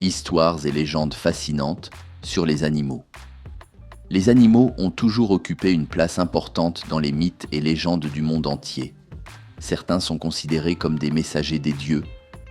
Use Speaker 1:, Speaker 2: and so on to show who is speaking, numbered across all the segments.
Speaker 1: Histoires et légendes fascinantes sur les animaux. Les animaux ont toujours occupé une place importante dans les mythes et légendes du monde entier. Certains sont considérés comme des messagers des dieux,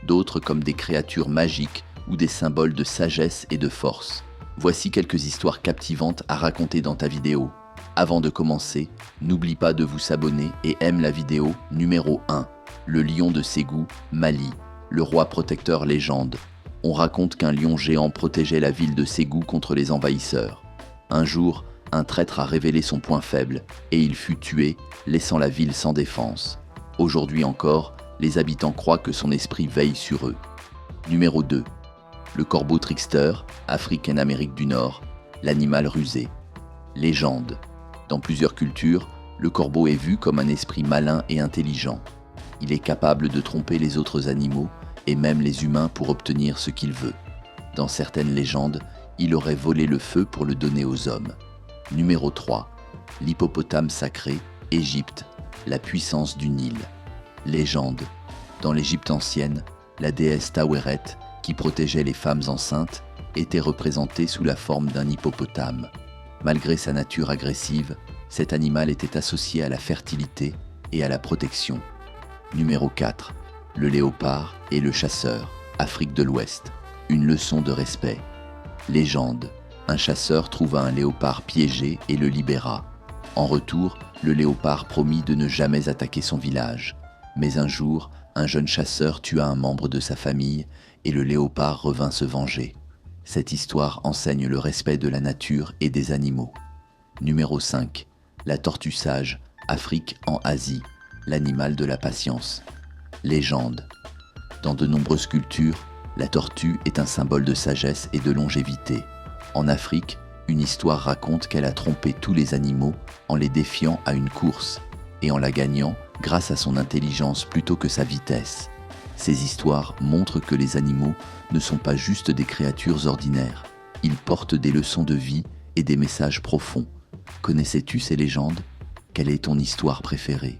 Speaker 1: d'autres comme des créatures magiques ou des symboles de sagesse et de force. Voici quelques histoires captivantes à raconter dans ta vidéo. Avant de commencer, n'oublie pas de vous s'abonner et aime la vidéo numéro 1. Le lion de Ségou, Mali, le roi protecteur légende. On raconte qu'un lion géant protégeait la ville de Ségou contre les envahisseurs. Un jour, un traître a révélé son point faible et il fut tué, laissant la ville sans défense. Aujourd'hui encore, les habitants croient que son esprit veille sur eux. Numéro 2. Le corbeau trickster, Afrique et Amérique du Nord, l'animal rusé. Légende. Dans plusieurs cultures, le corbeau est vu comme un esprit malin et intelligent. Il est capable de tromper les autres animaux et même les humains pour obtenir ce qu'il veut. Dans certaines légendes, il aurait volé le feu pour le donner aux hommes. Numéro 3. L'hippopotame sacré, Égypte, la puissance du Nil. Légende. Dans l'Égypte ancienne, la déesse Taweret, qui protégeait les femmes enceintes, était représentée sous la forme d'un hippopotame. Malgré sa nature agressive, cet animal était associé à la fertilité et à la protection. Numéro 4. Le léopard et le chasseur, Afrique de l'Ouest. Une leçon de respect. Légende. Un chasseur trouva un léopard piégé et le libéra. En retour, le léopard promit de ne jamais attaquer son village. Mais un jour, un jeune chasseur tua un membre de sa famille et le léopard revint se venger. Cette histoire enseigne le respect de la nature et des animaux. Numéro 5. La tortue sage, Afrique en Asie, l'animal de la patience. Légende. Dans de nombreuses cultures, la tortue est un symbole de sagesse et de longévité. En Afrique, une histoire raconte qu'elle a trompé tous les animaux en les défiant à une course et en la gagnant grâce à son intelligence plutôt que sa vitesse. Ces histoires montrent que les animaux ne sont pas juste des créatures ordinaires. Ils portent des leçons de vie et des messages profonds. Connaissais-tu ces légendes ? Quelle est ton histoire préférée ?